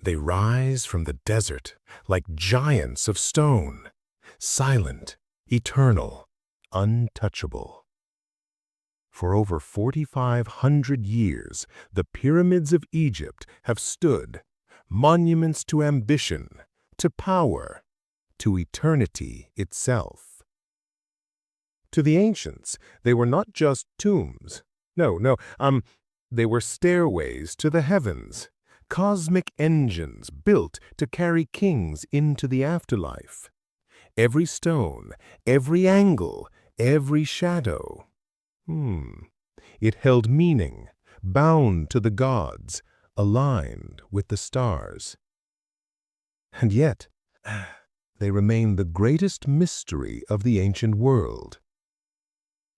They rise from the desert like giants of stone, silent, eternal, untouchable. For over 4,500 years, the pyramids of Egypt have stood, monuments to ambition, to power, to eternity itself. To the ancients, they were not just tombs. They were stairways to the heavens, cosmic engines built to carry kings into the afterlife. Every stone, every angle, every shadow. It held meaning, bound to the gods, aligned with the stars. And yet, they remain the greatest mystery of the ancient world.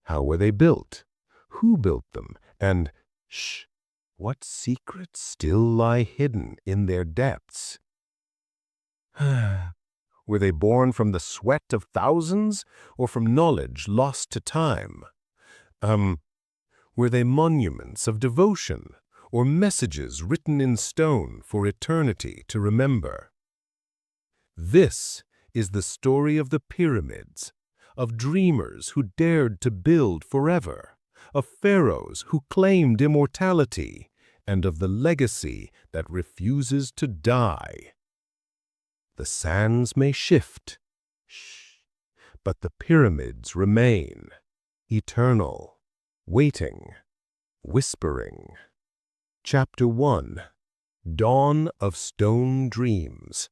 How were they built? Who built them? And, what secrets still lie hidden in their depths? Were they born from the sweat of thousands, or from knowledge lost to time? Were they monuments of devotion, or messages written in stone for eternity to remember? This is the story of the pyramids, of dreamers who dared to build forever, of pharaohs who claimed immortality, and of the legacy that refuses to die. The sands may shift, but the pyramids remain, eternal, waiting, whispering. Chapter 1: Dawn of Stone Dreams.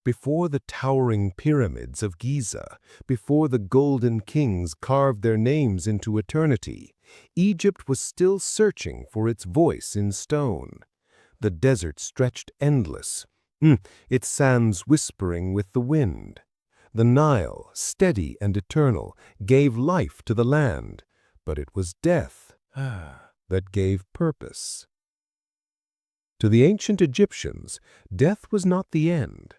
Before the towering pyramids of Giza, before the golden kings carved their names into eternity, Egypt was still searching for its voice in stone. The desert stretched endless, its sands whispering with the wind. The Nile, steady and eternal, gave life to the land, but it was death that gave purpose. To the ancient Egyptians, death was not the end.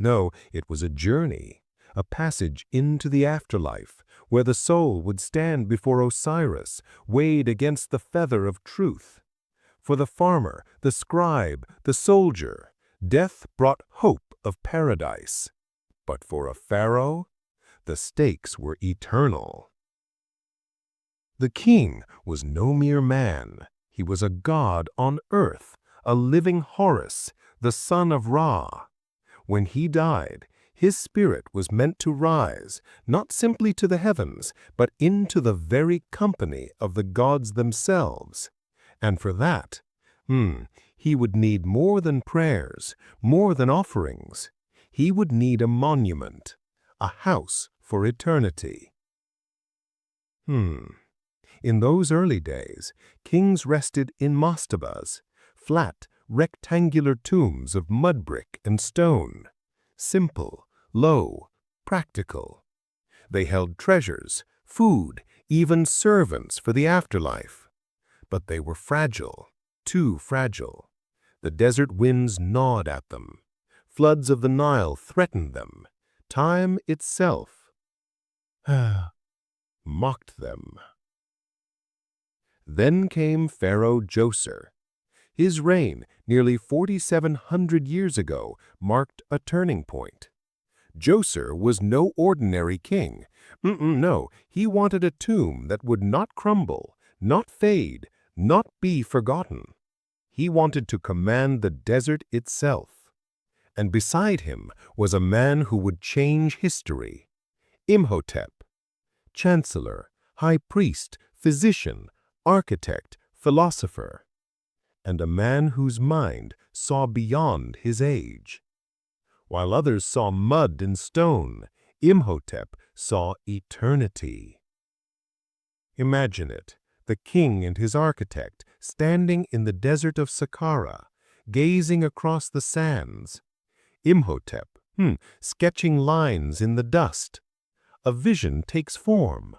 No, it was a journey, a passage into the afterlife, where the soul would stand before Osiris, weighed against the feather of truth. For the farmer, the scribe, the soldier, death brought hope of paradise. But for a pharaoh, the stakes were eternal. The king was no mere man. He was a god on earth, a living Horus, the son of Ra. When he died, his spirit was meant to rise, not simply to the heavens, but into the very company of the gods themselves. And for that, he would need more than prayers, more than offerings. He would need a monument, a house for eternity. In those early days, kings rested in mastabas, flat, rectangular tombs of mud brick and stone. Simple, low, practical. They held treasures, food, even servants for the afterlife. But they were fragile, too fragile. The desert winds gnawed at them. Floods of the Nile threatened them. Time itself mocked them. Then came Pharaoh Djoser. His reign, nearly 4,700 years ago, marked a turning point. Djoser was no ordinary king. No, he wanted a tomb that would not crumble, not fade, not be forgotten. He wanted to command the desert itself. And beside him was a man who would change history. Imhotep, chancellor, high priest, physician, architect, philosopher. And a man whose mind saw beyond his age. While others saw mud and stone, Imhotep saw eternity. Imagine it, the king and his architect standing in the desert of Saqqara, gazing across the sands. Imhotep, sketching lines in the dust. A vision takes form.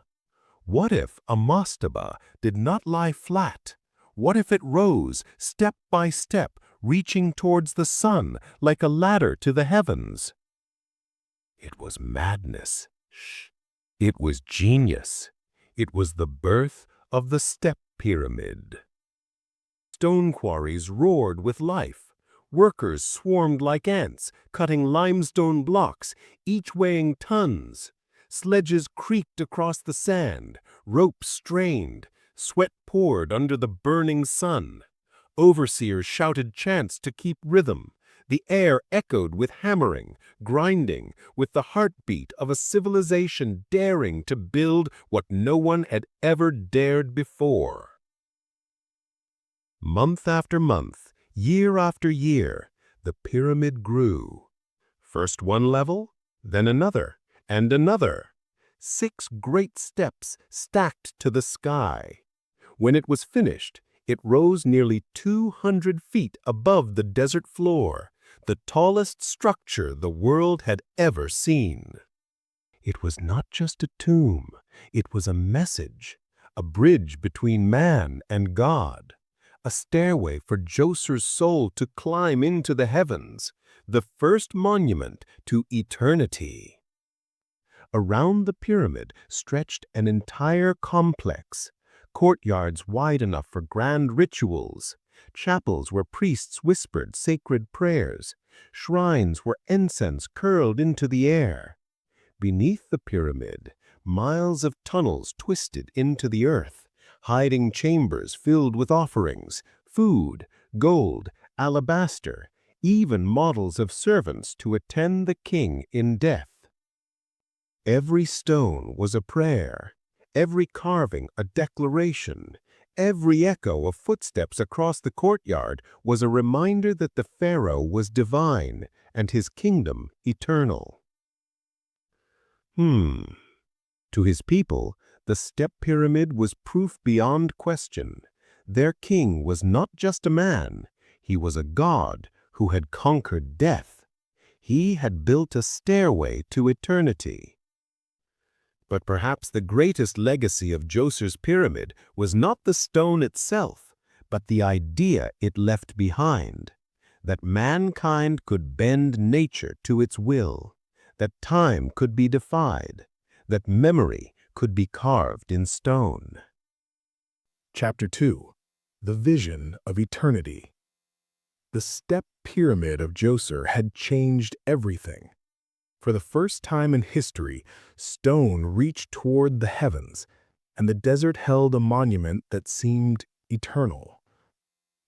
What if a mastaba did not lie flat? What if it rose, step by step, reaching towards the sun like a ladder to the heavens? It was madness. It was genius. It was the birth of the step pyramid. Stone quarries roared with life. Workers swarmed like ants, cutting limestone blocks, each weighing tons. Sledges creaked across the sand, ropes strained, sweat poured under the burning sun. Overseers shouted chants to keep rhythm. The air echoed with hammering, grinding, with the heartbeat of a civilization daring to build what no one had ever dared before. Month after month, year after year, the pyramid grew. First one level, then another, and another. 6 great steps stacked to the sky. When it was finished, it rose nearly 200 feet above the desert floor, the tallest structure the world had ever seen. It was not just a tomb, it was a message, a bridge between man and God, a stairway for Djoser's soul to climb into the heavens, the first monument to eternity. Around the pyramid stretched an entire complex, courtyards wide enough for grand rituals, chapels where priests whispered sacred prayers, shrines where incense curled into the air. Beneath the pyramid, miles of tunnels twisted into the earth, hiding chambers filled with offerings, food, gold, alabaster, even models of servants to attend the king in death. Every stone was a prayer, every carving a declaration, every echo of footsteps across the courtyard was a reminder that the pharaoh was divine and his kingdom eternal. To his people, the step pyramid was proof beyond question. Their king was not just a man, he was a god who had conquered death. He had built a stairway to eternity. But perhaps the greatest legacy of Djoser's pyramid was not the stone itself, but the idea it left behind, that mankind could bend nature to its will, that time could be defied, that memory could be carved in stone. Chapter 2. The Vision of Eternity. The step pyramid of Djoser had changed everything. For the first time in history, stone reached toward the heavens, and the desert held a monument that seemed eternal.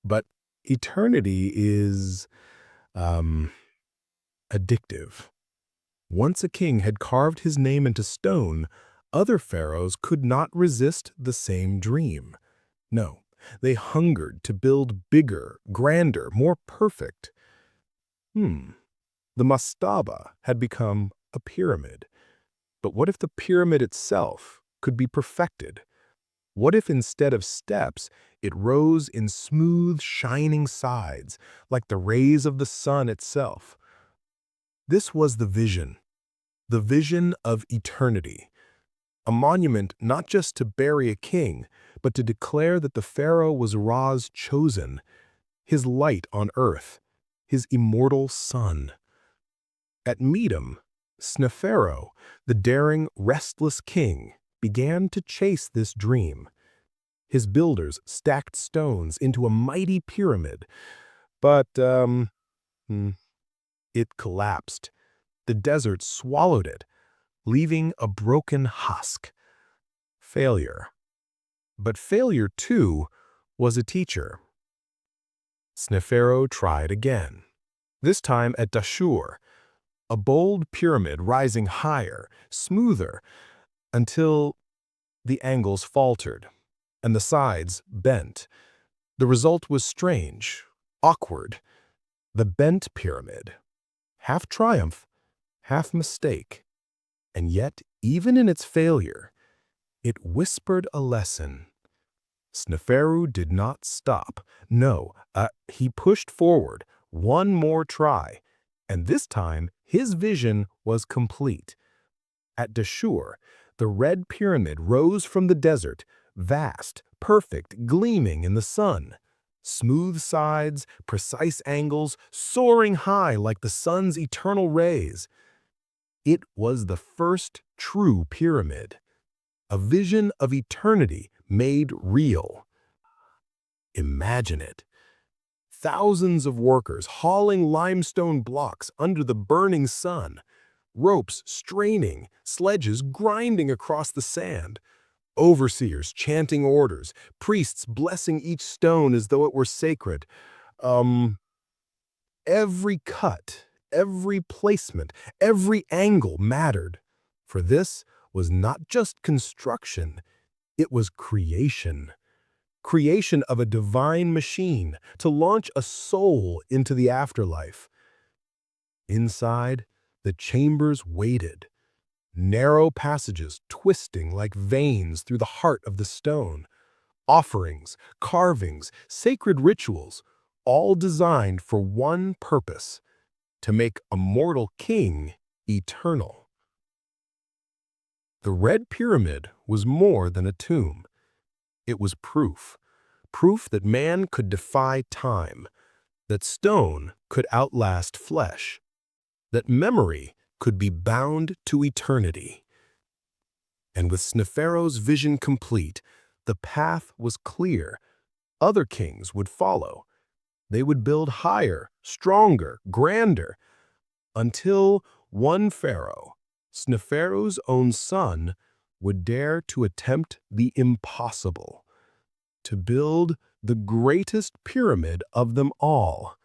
But eternity is, addictive. Once a king had carved his name into stone, other pharaohs could not resist the same dream. No, they hungered to build bigger, grander, more perfect. The mastaba had become a pyramid. But what if the pyramid itself could be perfected? What if instead of steps, it rose in smooth, shining sides, like the rays of the sun itself? This was the vision of eternity. A monument not just to bury a king, but to declare that the pharaoh was Ra's chosen, his light on earth, his immortal son. At Medum, Sneferu, the daring, restless king, began to chase this dream. His builders stacked stones into a mighty pyramid, but it collapsed. The desert swallowed it, leaving a broken husk. Failure. But failure, too, was a teacher. Sneferu tried again, this time at Dashur, a bold pyramid rising higher, smoother, until the angles faltered and the sides bent. The result was strange, awkward. The bent pyramid, half triumph, half mistake. And yet, even in its failure, it whispered a lesson. Sneferu did not stop. No, he pushed forward, one more try, and this time his vision was complete. At Dashur, the red pyramid rose from the desert, vast, perfect, gleaming in the sun. Smooth sides, precise angles, soaring high like the sun's eternal rays. It was the first true pyramid, a vision of eternity made real. Imagine it. Thousands of workers hauling limestone blocks under the burning sun, ropes straining, sledges grinding across the sand, overseers chanting orders, priests blessing each stone as though it were sacred. Um, every cut, every placement, every angle mattered, for this was not just construction, it was creation. Creation of a divine machine to launch a soul into the afterlife. Inside, the chambers waited, narrow passages twisting like veins through the heart of the stone, offerings, carvings, sacred rituals, all designed for one purpose: to make a mortal king eternal. The Red Pyramid was more than a tomb. It was proof that man could defy time, that stone could outlast flesh, that memory could be bound to eternity. And with Sneferu's vision complete, the path was clear. Other kings would follow. They would build higher, stronger, grander, until one pharaoh, Sneferu's own son, would dare to attempt the impossible, to build the greatest pyramid of them all.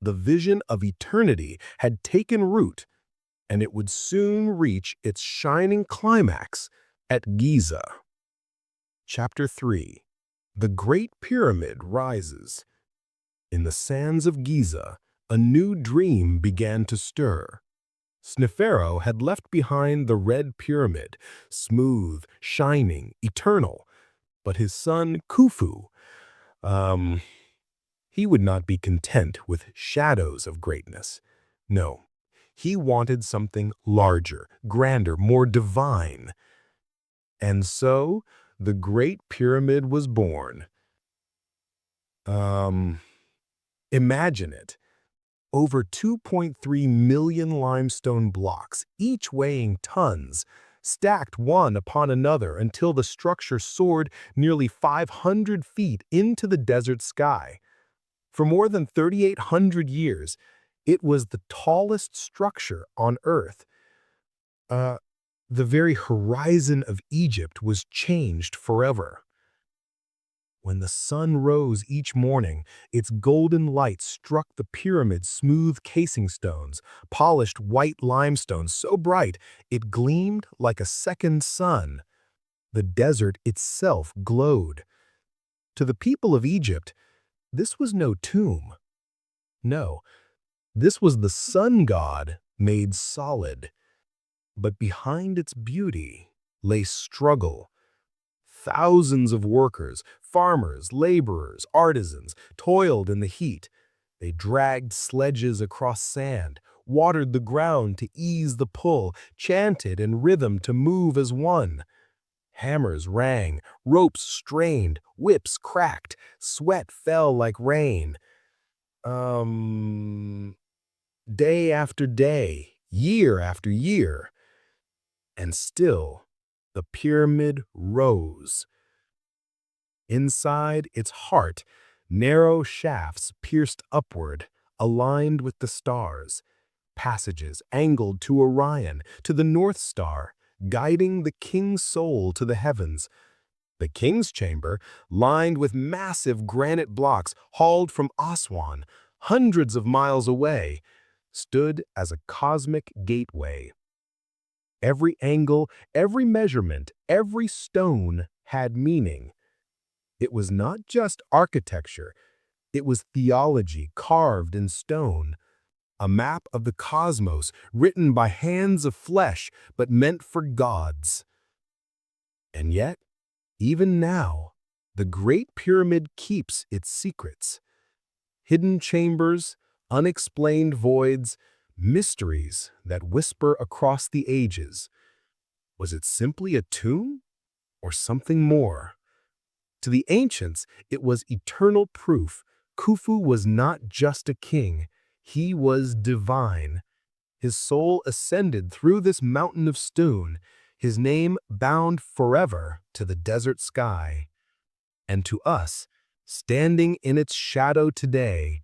The vision of eternity had taken root, and it would soon reach its shining climax at Giza. Chapter 3. The Great Pyramid Rises. In the sands of Giza, a new dream began to stir. Sneferu had left behind the Red Pyramid, smooth, shining, eternal. But his son, Khufu, he would not be content with shadows of greatness. No, he wanted something larger, grander, more divine. And so, the Great Pyramid was born. Imagine it. Over 2.3 million limestone blocks, each weighing tons, stacked one upon another until the structure soared nearly 500 feet into the desert sky. For more than 3,800 years, it was the tallest structure on Earth. The very horizon of Egypt was changed forever. When the sun rose each morning, its golden light struck the pyramid's smooth casing stones, polished white limestone so bright it gleamed like a second sun. The desert itself glowed. To the people of Egypt, this was no tomb. No, this was the sun god made solid. But behind its beauty lay struggle. Thousands of workers, farmers, laborers, artisans, toiled in the heat. They dragged sledges across sand, watered the ground to ease the pull, chanted in rhythm to move as one. Hammers rang, ropes strained, whips cracked, sweat fell like rain. Day after day, year after year. And still, the pyramid rose. Inside its heart, narrow shafts pierced upward, aligned with the stars. Passages angled to Orion, to the North Star, guiding the king's soul to the heavens. The king's chamber, lined with massive granite blocks hauled from Aswan, hundreds of miles away, stood as a cosmic gateway. Every angle, every measurement, every stone had meaning. It was not just architecture, it was theology carved in stone, a map of the cosmos written by hands of flesh but meant for gods. And yet, even now, the Great Pyramid keeps its secrets. Hidden chambers, unexplained voids, mysteries that whisper across the ages. Was it simply a tomb or something more? To the ancients, it was eternal proof. Khufu was not just a king, he was divine. His soul ascended through this mountain of stone, his name bound forever to the desert sky. And to us, standing in its shadow today,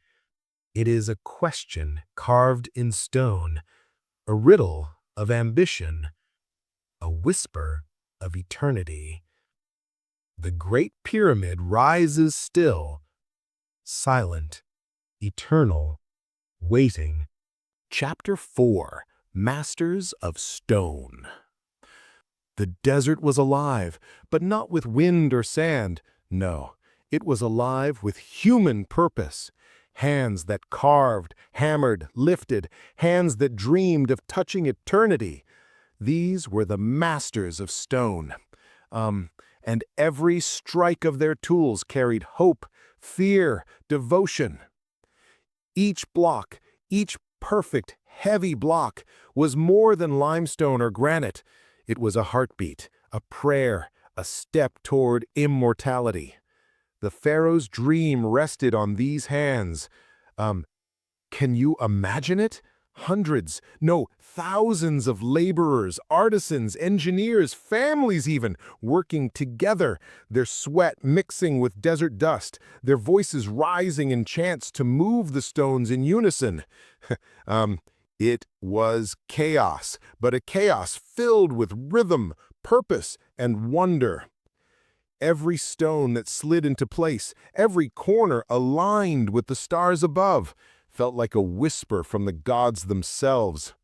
It is a question carved in stone, a riddle of ambition, a whisper of eternity. The Great Pyramid rises still, silent, eternal, waiting. Chapter 4: Masters of Stone. The desert was alive, but not with wind or sand. No, it was alive with human purpose. Hands that carved, hammered, lifted, hands that dreamed of touching eternity. These were the masters of stone. And every strike of their tools carried hope, fear, devotion. Each block, each perfect, heavy block, was more than limestone or granite. It was a heartbeat, a prayer, a step toward immortality. The pharaoh's dream rested on these hands. Can you imagine it? Hundreds, no, thousands of laborers, artisans, engineers, families even, working together, their sweat mixing with desert dust, their voices rising in chants to move the stones in unison. It was chaos, but a chaos filled with rhythm, purpose, and wonder. Every stone that slid into place, every corner aligned with the stars above, felt like a whisper from the gods themselves.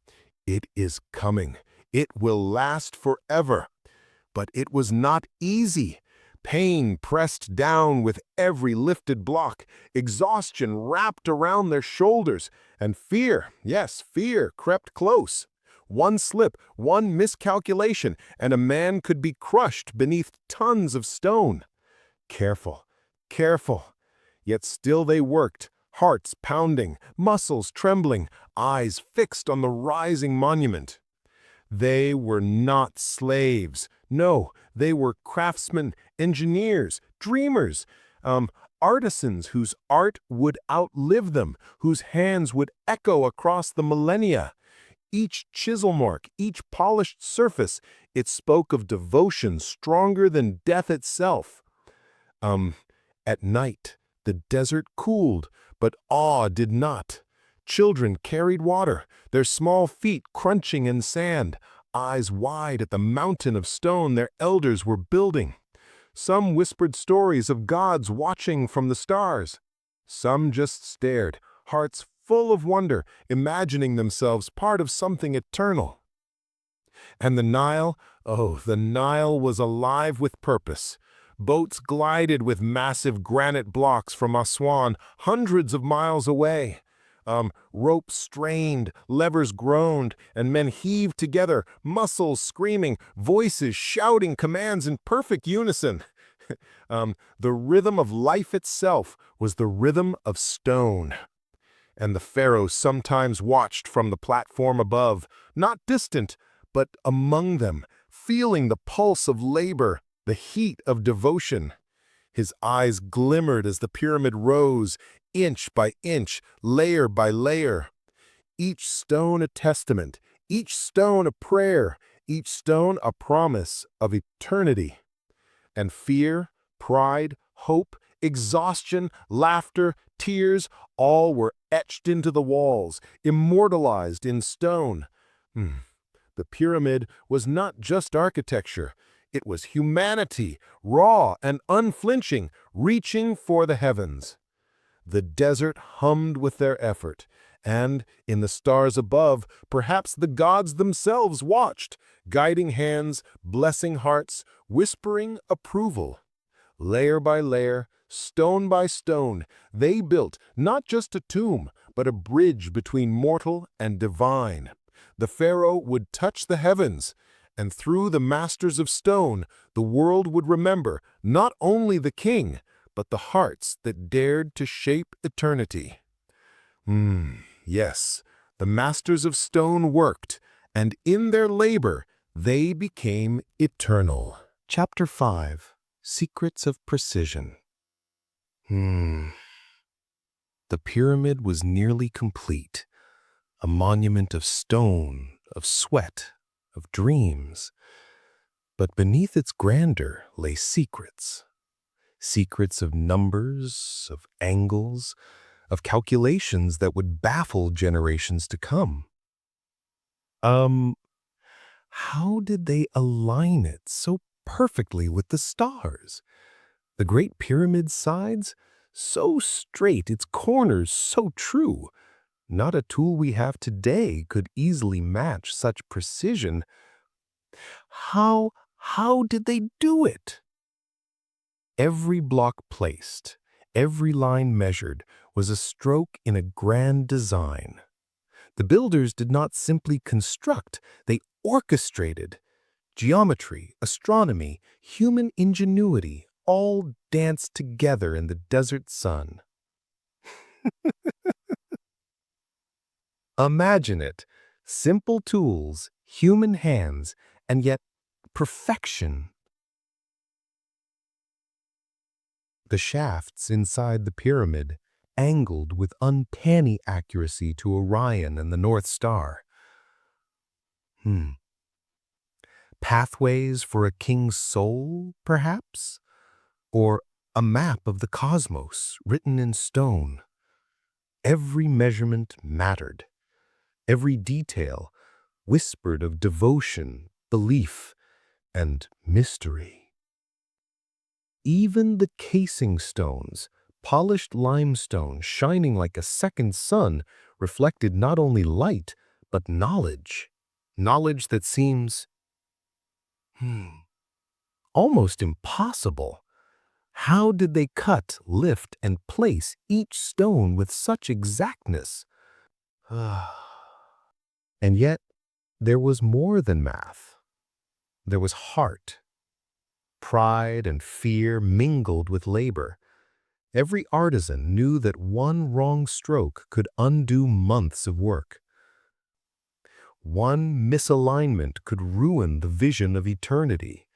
It is coming. It will last forever. But it was not easy. Pain pressed down with every lifted block, exhaustion wrapped around their shoulders, and fear, yes, fear crept close. One slip, one miscalculation, and a man could be crushed beneath tons of stone. Careful, careful. Yet still they worked, hearts pounding, muscles trembling, eyes fixed on the rising monument. They were not slaves. No, they were craftsmen, engineers, dreamers, artisans whose art would outlive them, whose hands would echo across the millennia. Each chisel mark, each polished surface, it spoke of devotion stronger than death itself. At night, the desert cooled, but awe did not. Children carried water, their small feet crunching in sand, eyes wide at the mountain of stone their elders were building. Some whispered stories of gods watching from the stars. Some just stared, hearts full of wonder, imagining themselves part of something eternal. And the Nile, oh, the Nile was alive with purpose. Boats glided with massive granite blocks from Aswan, hundreds of miles away. Ropes strained, levers groaned, and men heaved together, muscles screaming, voices shouting commands in perfect unison. The rhythm of life itself was the rhythm of stone. And the pharaoh sometimes watched from the platform above, not distant, but among them, feeling the pulse of labor, the heat of devotion. His eyes glimmered as the pyramid rose, inch by inch, layer by layer. Each stone a testament, each stone a prayer, each stone a promise of eternity. And fear, pride, hope, exhaustion, laughter, tears, all were etched into the walls, immortalized in stone. The pyramid was not just architecture. It was humanity, raw and unflinching, reaching for the heavens. The desert hummed with their effort, and, in the stars above, perhaps the gods themselves watched, guiding hands, blessing hearts, whispering approval. Layer by layer, stone by stone, they built not just a tomb, but a bridge between mortal and divine. The pharaoh would touch the heavens, and through the masters of stone, the world would remember not only the king, but the hearts that dared to shape eternity. Yes, the masters of stone worked, and in their labor, they became eternal. Chapter 5: Secrets of Precision. The pyramid was nearly complete, a monument of stone, of sweat, of dreams. But beneath its grandeur lay secrets. Secrets of numbers, of angles, of calculations that would baffle generations to come. Um, how did they align it so perfectly with the stars? The Great Pyramid's sides, so straight, its corners so true. Not a tool we have today could easily match such precision. How did they do it? Every block placed, every line measured, was a stroke in a grand design. The builders did not simply construct, they orchestrated. Geometry, astronomy, human ingenuity all danced together in the desert sun. Imagine it. Simple tools, human hands, and yet perfection. The shafts inside the pyramid angled with uncanny accuracy to Orion and the North Star. Pathways for a king's soul, perhaps? Or a map of the cosmos written in stone. Every measurement mattered. Every detail whispered of devotion, belief, and mystery. Even the casing stones, polished limestone shining like a second sun, reflected not only light, but knowledge. Knowledge that seems almost impossible. How did they cut, lift, and place each stone with such exactness? And yet, there was more than math. There was heart. Pride and fear mingled with labor. Every artisan knew that one wrong stroke could undo months of work. One misalignment could ruin the vision of eternity.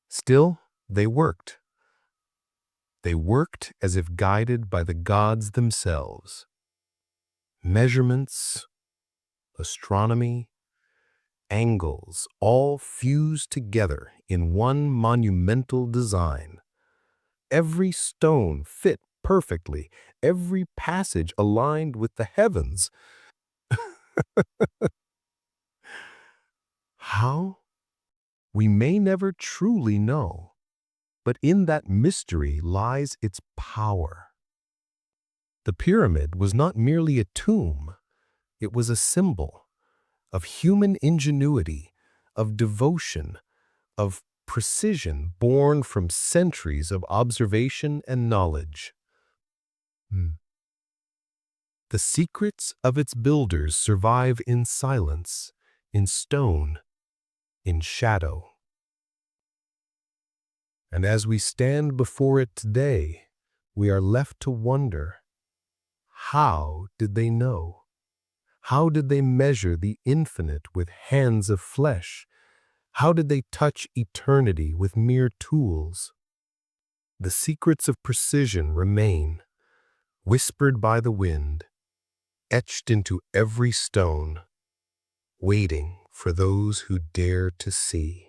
Still, they worked. They worked as if guided by the gods themselves. Measurements, astronomy, angles all fused together in one monumental design. Every stone fit perfectly, every passage aligned with the heavens. How? We may never truly know, but in that mystery lies its power. The pyramid was not merely a tomb, it was a symbol of human ingenuity, of devotion, of precision born from centuries of observation and knowledge. The secrets of its builders survive in silence, in stone, in shadow. And as we stand before it today, we are left to wonder, how did they know? How did they measure the infinite with hands of flesh? How did they touch eternity with mere tools? The secrets of precision remain, whispered by the wind, etched into every stone, waiting for those who dare to see.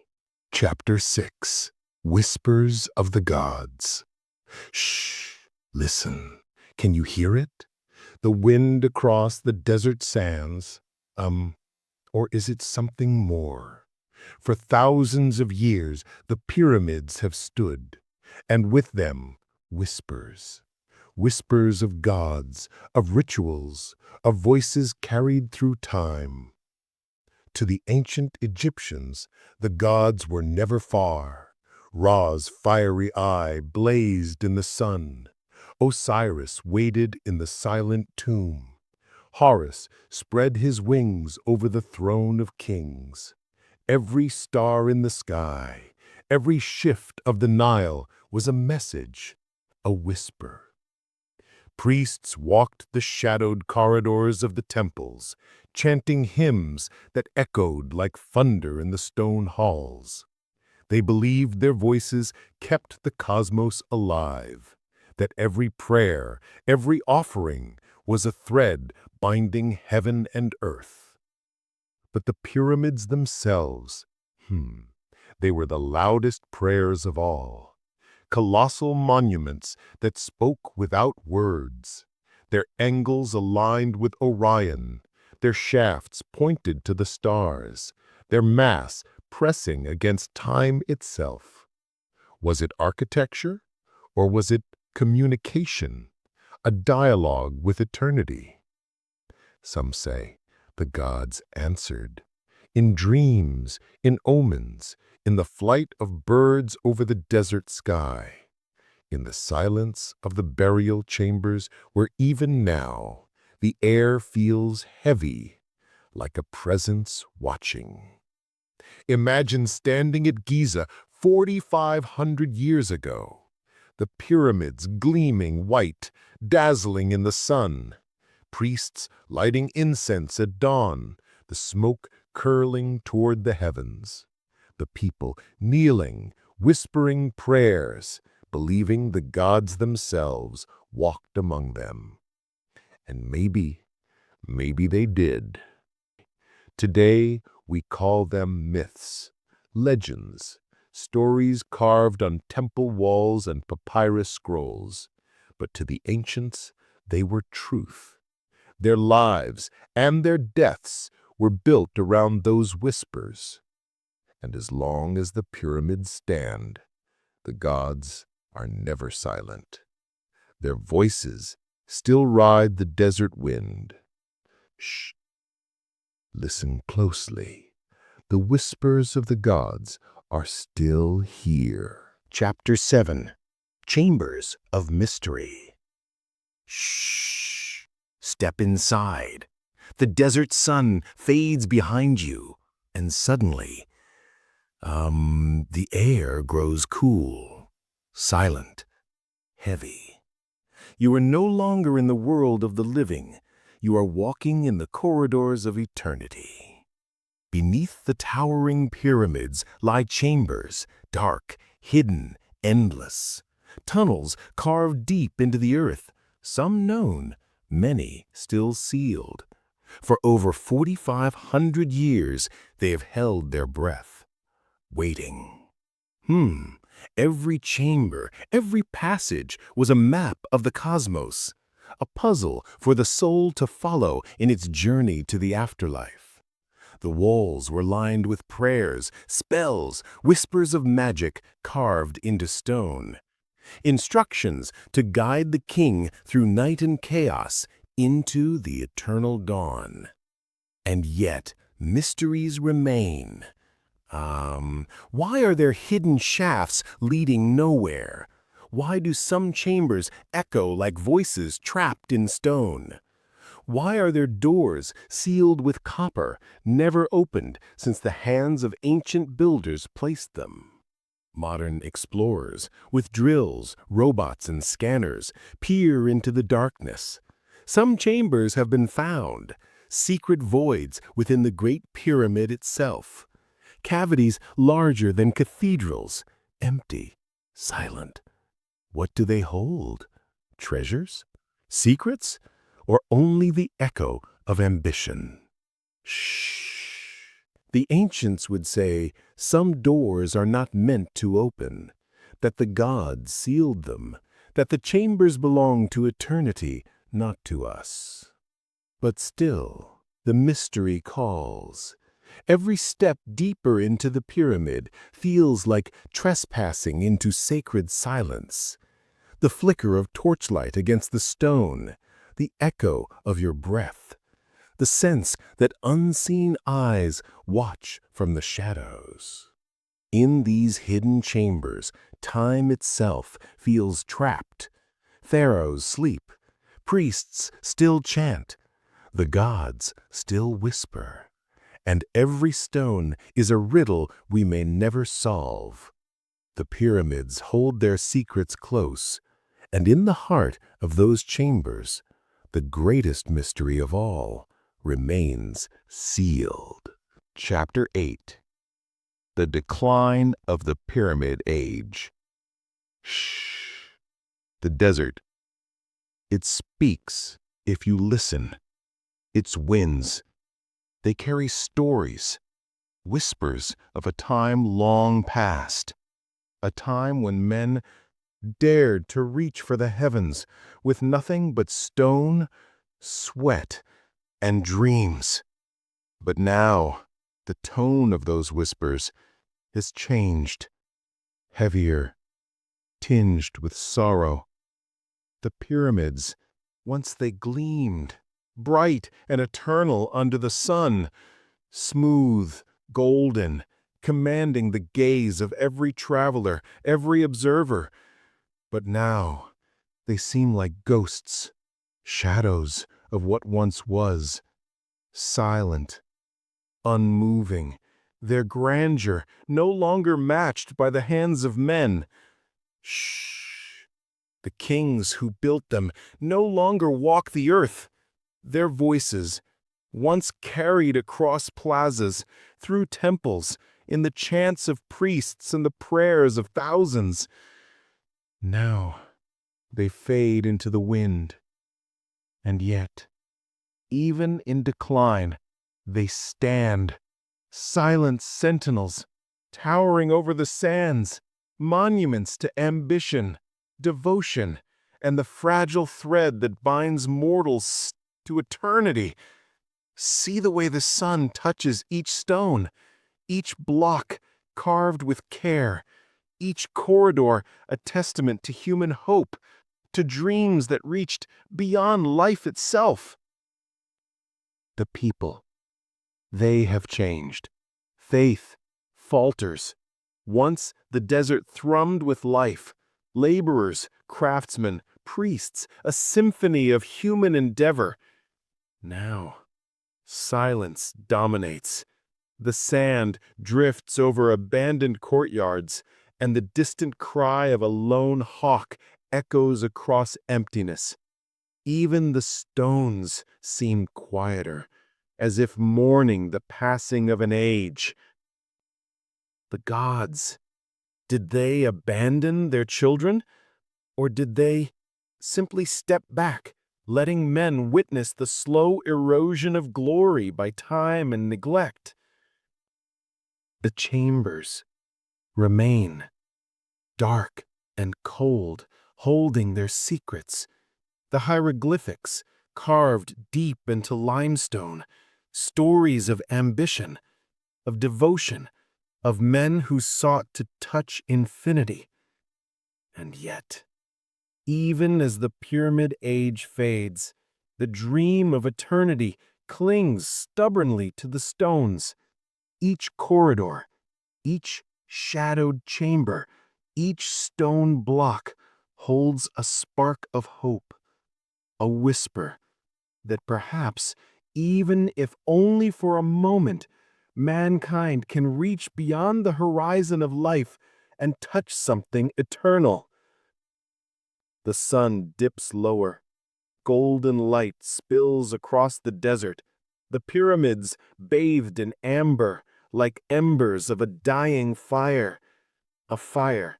Chapter 6. Whispers of the Gods. Shh! Listen. Can you hear it? The wind across the desert sands. Or is it something more? For thousands of years, the pyramids have stood, and with them, whispers. Whispers of gods, of rituals, of voices carried through time. To the ancient Egyptians, the gods were never far. Ra's fiery eye blazed in the sun. Osiris waited in the silent tomb. Horus spread his wings over the throne of kings. Every star in the sky, every shift of the Nile was a message, a whisper. Priests walked the shadowed corridors of the temples, chanting hymns that echoed like thunder in the stone halls. They believed their voices kept the cosmos alive, that every prayer, every offering was a thread binding heaven and earth. But the pyramids themselves, they were the loudest prayers of all. Colossal monuments that spoke without words. their angles aligned with Orion, their shafts pointed to the stars, their mass pressing against time itself. Was it architecture, or was it communication, a dialogue with eternity? Some say the gods answered, in dreams, in omens, in the flight of birds over the desert sky, in the silence of the burial chambers where even now the air feels heavy, like a presence watching. Imagine standing at Giza 4,500 years ago, the pyramids gleaming white, dazzling in the sun, priests lighting incense at dawn, the smoke curling toward the heavens, the people kneeling, whispering prayers, believing the gods themselves walked among them. And maybe they did. Today, we call them myths, legends, stories carved on temple walls and papyrus scrolls. But to the ancients, they were truth. Their lives and their deaths were built around those whispers. And as long as the pyramids stand, the gods are never silent. Their voices still ride the desert wind. Shh! Listen closely. The whispers of the gods are still here. Chapter 7. Chambers of Mystery. Shh! Step inside. The desert sun fades behind you, and suddenly, the air grows cool, silent, heavy. You are no longer in the world of the living. You are walking in the corridors of eternity. Beneath the towering pyramids lie chambers, dark, hidden, endless. Tunnels carved deep into the earth, some known, many still sealed. For over 4,500 years, they have held their breath, waiting. Every chamber, every passage was a map of the cosmos, a puzzle for the soul to follow in its journey to the afterlife. The walls were lined with prayers, spells, whispers of magic carved into stone. Instructions to guide the king through night and chaos into the eternal dawn. And yet, mysteries remain. Why are there hidden shafts leading nowhere? Why do some chambers echo like voices trapped in stone? Why are there doors sealed with copper, never opened since the hands of ancient builders placed them? Modern explorers, with drills, robots, and scanners, peer into the darkness. Some chambers have been found, secret voids within the Great Pyramid itself. Cavities larger than cathedrals, empty, silent. What do they hold? Treasures? Secrets? Or only the echo of ambition? Shh! The ancients would say some doors are not meant to open, that the gods sealed them, that the chambers belong to eternity, not to us. But still, the mystery calls. Every step deeper into the pyramid feels like trespassing into sacred silence. The flicker of torchlight against the stone, the echo of your breath, the sense that unseen eyes watch from the shadows. In these hidden chambers, time itself feels trapped. Pharaohs sleep, priests still chant, the gods still whisper. And every stone is a riddle we may never solve. The pyramids hold their secrets close, and in the heart of those chambers, the greatest mystery of all remains sealed. Chapter 8. The Decline of the Pyramid Age. Shh! The desert. It speaks if you listen. Its winds. They carry stories, whispers of a time long past, a time when men dared to reach for the heavens with nothing but stone, sweat, and dreams. But now, the tone of those whispers has changed, heavier, tinged with sorrow. The pyramids, once they gleamed, bright and eternal under the sun, smooth, golden, commanding the gaze of every traveler, every observer. But now, they seem like ghosts, shadows of what once was, silent, unmoving, their grandeur no longer matched by the hands of men. Shh! The kings who built them no longer walk the earth. Their voices, once carried across plazas, through temples, in the chants of priests and the prayers of thousands, now they fade into the wind. And yet, even in decline, they stand, silent sentinels, towering over the sands, monuments to ambition, devotion, and the fragile thread that binds mortals to eternity. See the way the sun touches each stone, each block carved with care, each corridor a testament to human hope, to dreams that reached beyond life itself. The people, they have changed. Faith falters. Once the desert thrummed with life. Laborers, craftsmen, priests, a symphony of human endeavor. Now, silence dominates. The sand drifts over abandoned courtyards, and the distant cry of a lone hawk echoes across emptiness. Even the stones seem quieter, as if mourning the passing of an age. The gods, did they abandon their children? Or did they simply step back, letting men witness the slow erosion of glory by time and neglect? The chambers remain, dark and cold, holding their secrets. The hieroglyphics, carved deep into limestone, stories of ambition, of devotion, of men who sought to touch infinity. And yet, even as the pyramid age fades, the dream of eternity clings stubbornly to the stones. Each corridor, each shadowed chamber, each stone block holds a spark of hope, a whisper that perhaps, even if only for a moment, mankind can reach beyond the horizon of life and touch something eternal. The sun dips lower. Golden light spills across the desert. The pyramids bathed in amber, like embers of a dying fire. A fire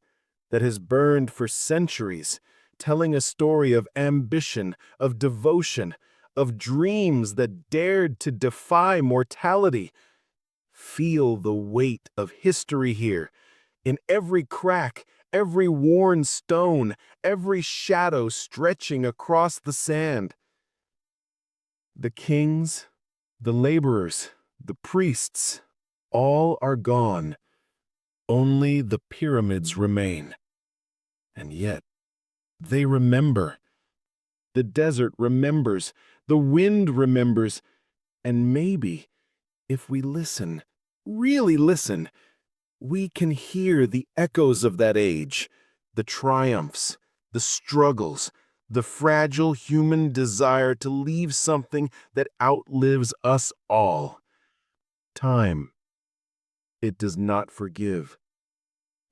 that has burned for centuries, telling a story of ambition, of devotion, of dreams that dared to defy mortality. Feel the weight of history here, in every crack, every worn stone, every shadow stretching across the sand. The kings, the laborers, the priests, all are gone. Only the pyramids remain. And yet, they remember. The desert remembers. The wind remembers. And maybe, if we listen, really listen, we can hear the echoes of that age, the triumphs, the struggles, the fragile human desire to leave something that outlives us all. Time, it does not forgive.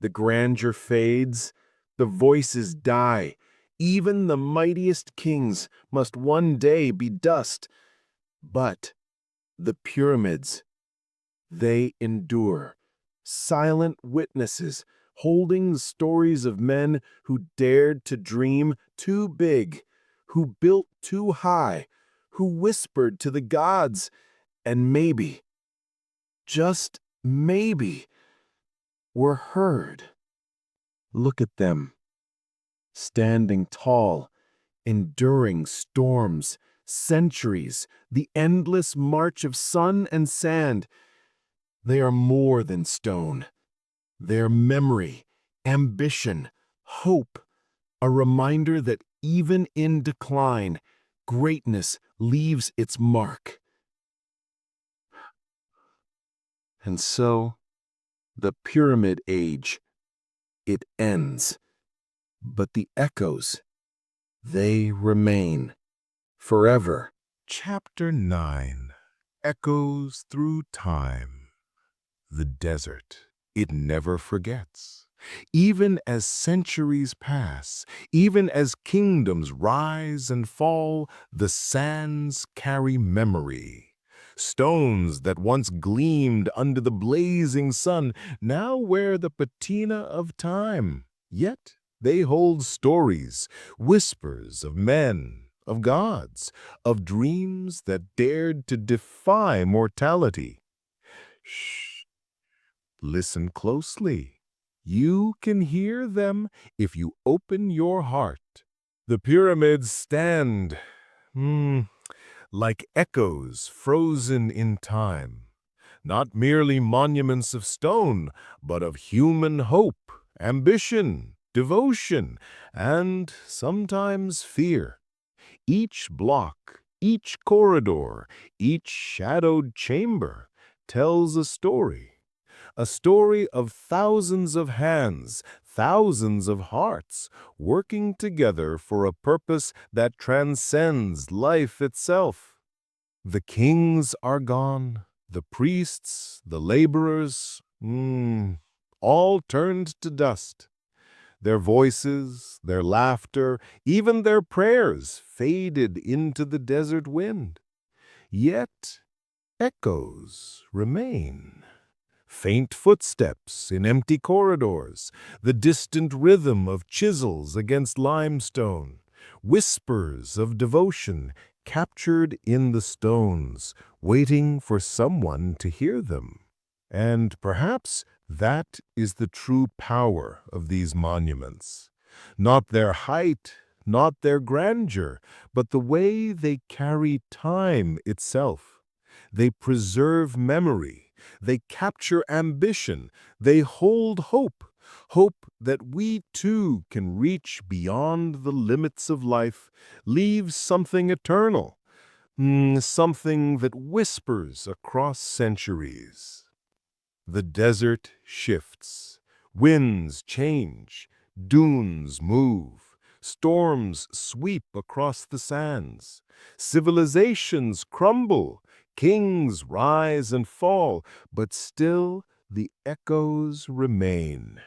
The grandeur fades, the voices die. Even the mightiest kings must one day be dust. But the pyramids, they endure. Silent witnesses, holding the stories of men who dared to dream too big, who built too high, who whispered to the gods, and maybe, just maybe, were heard. Look at them, standing tall, enduring storms, centuries, the endless march of sun and sand. They are more than stone. They're memory, ambition, hope, a reminder that even in decline, greatness leaves its mark. And so, the Pyramid Age, it ends. But the echoes, they remain forever. Chapter 9. Echoes Through Time. The desert. It never forgets. Even as centuries pass, even as kingdoms rise and fall, the sands carry memory. Stones that once gleamed under the blazing sun now wear the patina of time. Yet they hold stories, whispers of men, of gods, of dreams that dared to defy mortality. Shh. Listen closely. You can hear them if you open your heart. The pyramids stand, like echoes frozen in time. Not merely monuments of stone, but of human hope, ambition, devotion, and sometimes fear. Each block, each corridor, each shadowed chamber tells a story of thousands of hands, thousands of hearts, working together for a purpose that transcends life itself. The kings are gone, the priests, the laborers, all turned to dust. Their voices, their laughter, even their prayers faded into the desert wind. Yet echoes remain. Faint footsteps in empty corridors, the distant rhythm of chisels against limestone, whispers of devotion captured in the stones, waiting for someone to hear them. And perhaps that is the true power of these monuments. Not their height, not their grandeur, but the way they carry time itself. They preserve memory. They capture ambition. They hold hope. Hope that we too can reach beyond the limits of life, leave something eternal, something that whispers across centuries. The desert shifts. Winds change. Dunes move. Storms sweep across the sands. Civilizations crumble. Kings rise and fall, but still the echoes remain.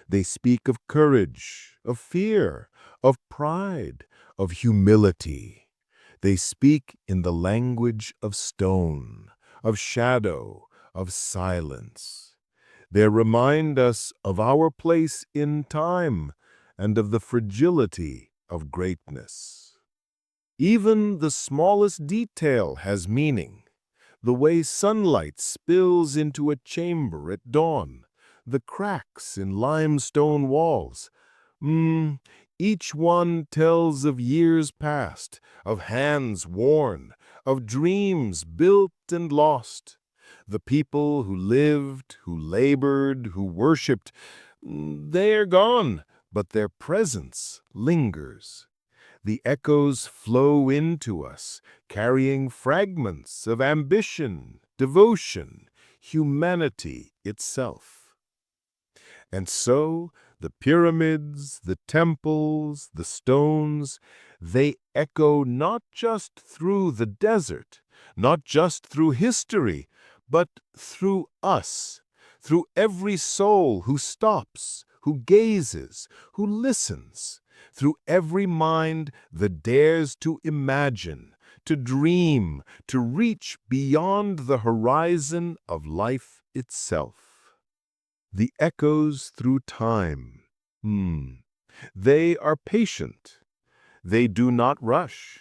They speak of courage, of fear, of pride, of humility. They speak in the language of stone, of shadow, of silence. They remind us of our place in time and of the fragility of greatness. Even the smallest detail has meaning. The way sunlight spills into a chamber at dawn, the cracks in limestone walls. Each one tells of years past, of hands worn, of dreams built and lost. The people who lived, who labored, who worshipped, they are gone, but their presence lingers. The echoes flow into us, carrying fragments of ambition, devotion, humanity itself. And so, the pyramids, the temples, the stones, they echo not just through the desert, not just through history, but through us, through every soul who stops, who gazes, who listens, through every mind that dares to imagine, to dream, to reach beyond the horizon of life itself. The echoes through time. They are patient. They do not rush.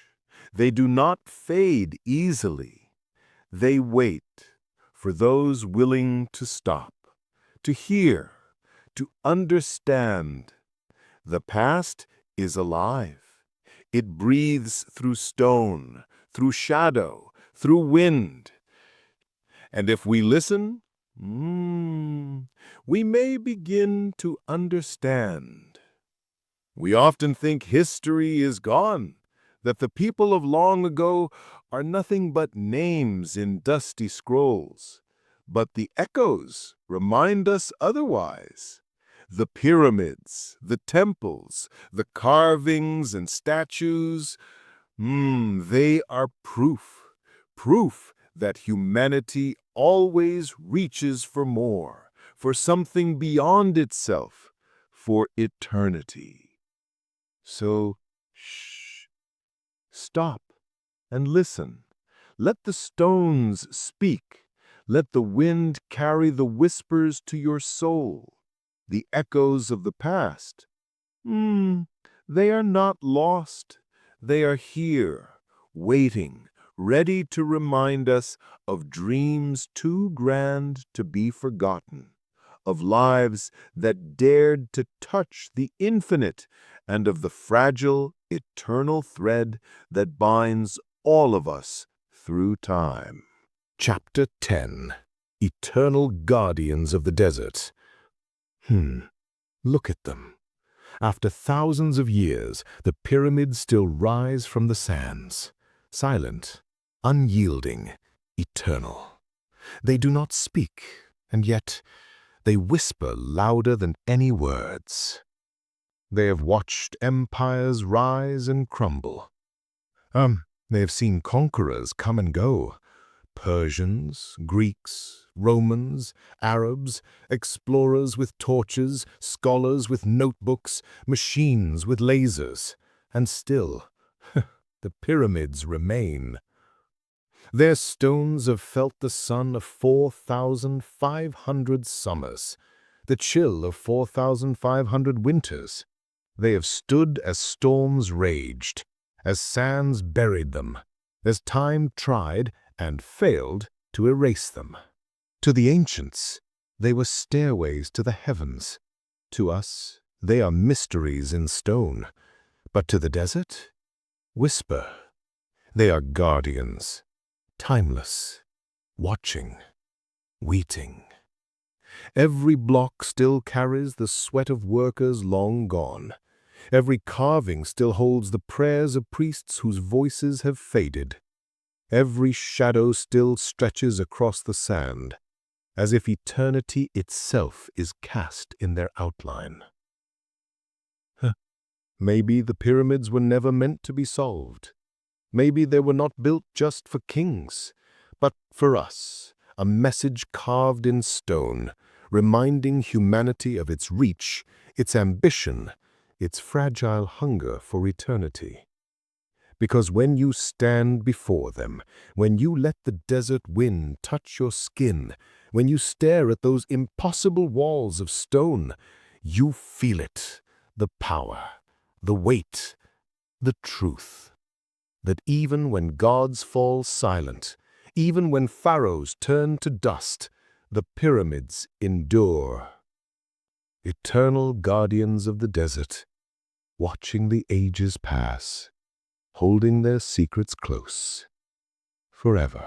They do not fade easily. They wait for those willing to stop, to hear, to understand. The past is alive. It breathes through stone, through shadow, through wind. And if we listen, we may begin to understand. We often think history is gone, that the people of long ago are nothing but names in dusty scrolls. But the echoes remind us otherwise. The pyramids, the temples, the carvings and statues, they are proof that humanity always reaches for more, for something beyond itself, for eternity. So, shh, stop and listen. Let the stones speak. Let the wind carry the whispers to your soul. The echoes of the past. They are not lost. They are here, waiting, ready to remind us of dreams too grand to be forgotten, of lives that dared to touch the infinite, and of the fragile, eternal thread that binds all of us through time. Chapter 10. Eternal Guardians of the Desert. Look at them. After thousands of years, the pyramids still rise from the sands, silent, unyielding, eternal. They do not speak, and yet they whisper louder than any words. They have watched empires rise and crumble. They have seen conquerors come and go. Persians, Greeks, Romans, Arabs, explorers with torches, scholars with notebooks, machines with lasers. And still, the pyramids remain. Their stones have felt the sun of 4,500 summers, the chill of 4,500 winters. They have stood as storms raged, as sands buried them, as time tried and failed to erase them. To the ancients, they were stairways to the heavens. To us, they are mysteries in stone. But to the desert, whisper. They are guardians, timeless, watching, waiting. Every block still carries the sweat of workers long gone. Every carving still holds the prayers of priests whose voices have faded. Every shadow still stretches across the sand, as if eternity itself is cast in their outline. Maybe the pyramids were never meant to be solved. Maybe they were not built just for kings, but for us, a message carved in stone, reminding humanity of its reach, its ambition, its fragile hunger for eternity. Because when you stand before them, when you let the desert wind touch your skin, when you stare at those impossible walls of stone, you feel it, the power, the weight, the truth. That even when gods fall silent, even when pharaohs turn to dust, the pyramids endure. Eternal guardians of the desert, watching the ages pass, holding their secrets close, forever.